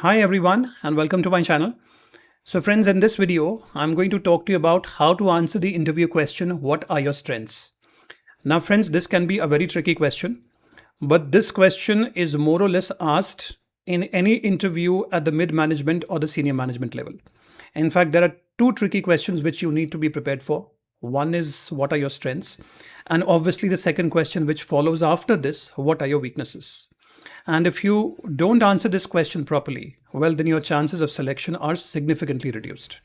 Hi everyone and welcome to my channel. So friends, in this video, I'm going to talk to you about how to answer the interview question, what are your strengths? Now friends, this can be a very tricky question, but this question is more or less asked in any interview at the mid-management or the senior management level. In fact, there are two tricky questions which you need to be prepared for. One is what are your strengths? And obviously the second question which follows after this, what are your weaknesses? And if you don't answer this question properly, well, then your chances of selection are significantly reduced.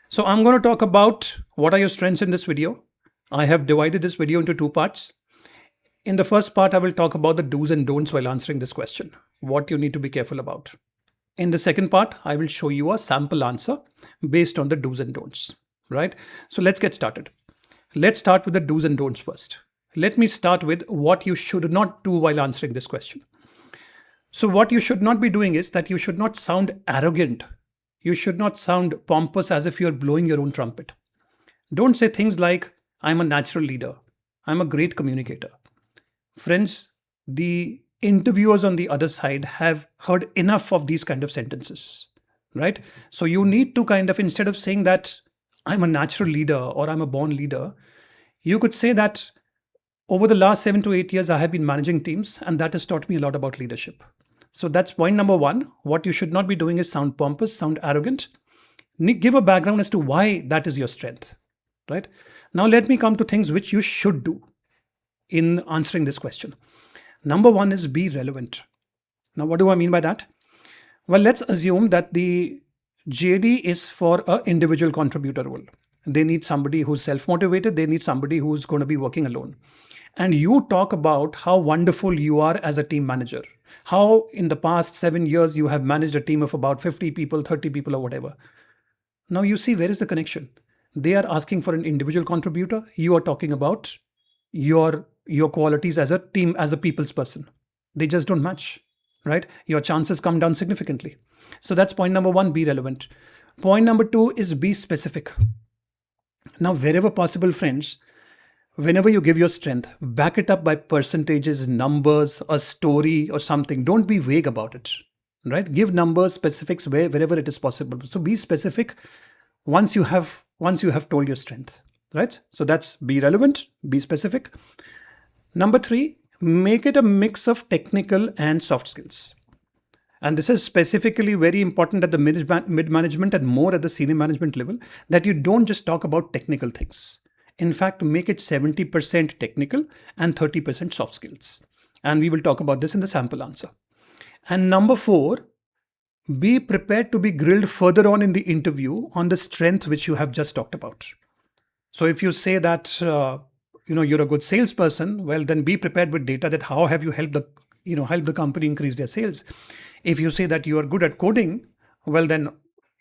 So I'm going to talk about what are your strengths in this video. I have divided this video into two parts. In the first part, I will talk about the do's and don'ts while answering this question, what you need to be careful about. In the second part, I will show you a sample answer based on the do's and don'ts, right? So let's get started. Let's start with the do's and don'ts first. Let me start with what you should not do while answering this question. So what you should not be doing is that you should not sound arrogant. You should not sound pompous as if you're blowing your own trumpet. Don't say things like, I'm a natural leader. I'm a great communicator. Friends, the interviewers on the other side have heard enough of these kind of sentences, right? So you need to instead of saying that I'm a natural leader or I'm a born leader, you could say that over the last 7 to 8 years, I have been managing teams, and that has taught me a lot about leadership. So that's point number one. What you should not be doing is sound pompous, sound arrogant. Give a background as to why that is your strength, right? Now let me come to things which you should do in answering this question. Number one is be relevant. Now, what do I mean by that? Well, let's assume that the JD is for an individual contributor role. They need somebody who's self-motivated. They need somebody who's going to be working alone. And you talk about how wonderful you are as a team manager, how in the past 7 years you have managed a team of about 50 people, 30 people, or whatever. Now you see, where is the connection? They are asking for an individual contributor. You are talking about your qualities as a team, as a people's person. They just don't match, right? Your chances come down significantly. So that's point number one, be relevant. Point number two is be specific. Now, wherever possible, friends, whenever you give your strength, back it up by percentages, numbers, a story or something. Don't be vague about it, right? Give numbers, specifics wherever it is possible. So be specific once you have told your strength, right? So that's be relevant, be specific. Number three, make it a mix of technical and soft skills. And this is specifically very important at the mid-management and more at the senior management level, that you don't just talk about technical things. In fact, make it 70% technical and 30% soft skills. And we will talk about this in the sample answer. And number four, be prepared to be grilled further on in the interview on the strength which you have just talked about. So if you say that you're a good salesperson, well, then be prepared with data that how have you helped the company increase their sales. If you say that you are good at coding, well, then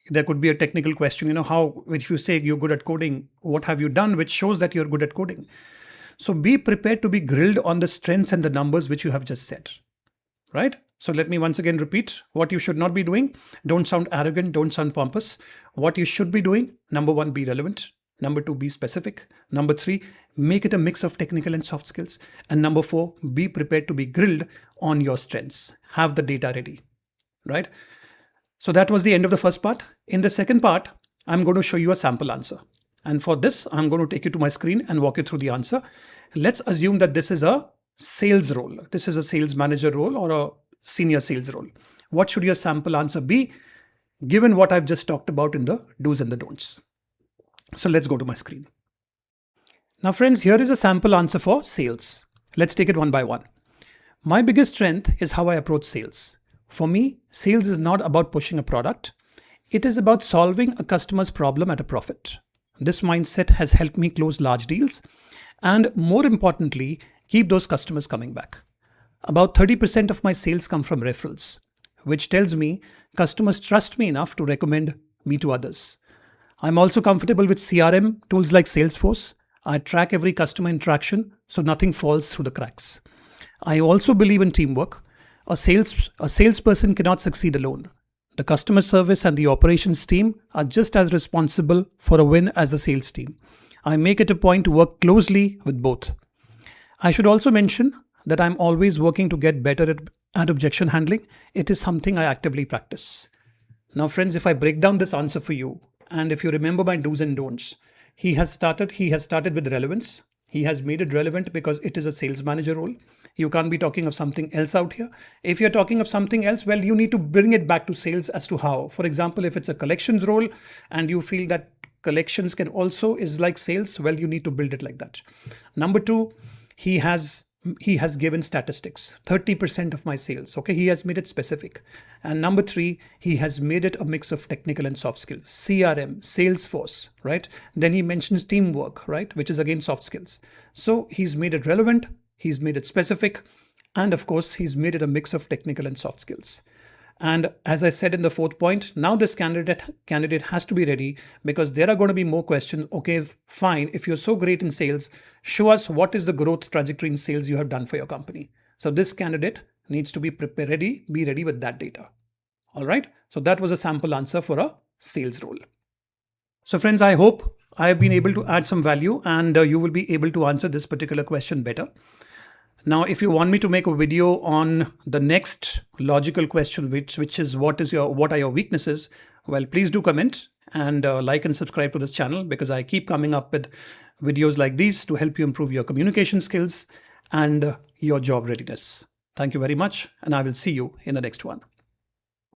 there could be a technical question, if you say you're good at coding, what have you done which shows that you're good at coding? So be prepared to be grilled on the strengths and the numbers which you have just said, right? So let me once again repeat what you should not be doing. Don't sound arrogant, don't sound pompous. What you should be doing, number one, be relevant. Number two, be specific. Number three, make it a mix of technical and soft skills. And number four, be prepared to be grilled on your strengths. Have the data ready, right? So that was the end of the first part. In the second part, I'm going to show you a sample answer. And for this, I'm going to take you to my screen and walk you through the answer. Let's assume that this is a sales role. This is a sales manager role or a senior sales role. What should your sample answer be, given what I've just talked about in the do's and the don'ts? So let's go to my screen. Now, friends, here is a sample answer for sales. Let's take it one by one. My biggest strength is how I approach sales. For me, sales is not about pushing a product. It is about solving a customer's problem at a profit. This mindset has helped me close large deals and, more importantly, keep those customers coming back. About 30% of my sales come from referrals, which tells me customers trust me enough to recommend me to others. I'm also comfortable with CRM tools like Salesforce. I track every customer interaction so nothing falls through the cracks. I also believe in teamwork. A salesperson cannot succeed alone. The customer service and the operations team are just as responsible for a win as the sales team. I make it a point to work closely with both. I should also mention that I'm always working to get better and objection handling, it is something I actively practice. Now, friends, if I break down this answer for you, and if you remember my do's and don'ts, he has started with relevance. He has made it relevant because it is a sales manager role. You can't be talking of something else out here. If you're talking of something else, well, you need to bring it back to sales as to how. For example, if it's a collections role and you feel that collections can also is like sales, well, you need to build it like that. Number two, he has he has given statistics, 30% of my sales. Okay, he has made it specific. And number three, he has made it a mix of technical and soft skills, CRM, Salesforce, right? Then he mentions teamwork, right, which is again soft skills. So he's made it relevant, he's made it specific, and of course he's made it a mix of technical and soft skills. And as I said in the fourth point, now this candidate has to be ready, because there are going to be more questions. Okay, fine. If you're so great in sales, show us what is the growth trajectory in sales you have done for your company. So this candidate needs to be be ready with that data. All right. So that was a sample answer for a sales role. So friends, I hope I have been able to add some value, and you will be able to answer this particular question better. Now, if you want me to make a video on the next logical question, which is what are your weaknesses, well, please do comment and like and subscribe to this channel, because I keep coming up with videos like these to help you improve your communication skills and your job readiness. Thank you very much, and I will see you in the next one.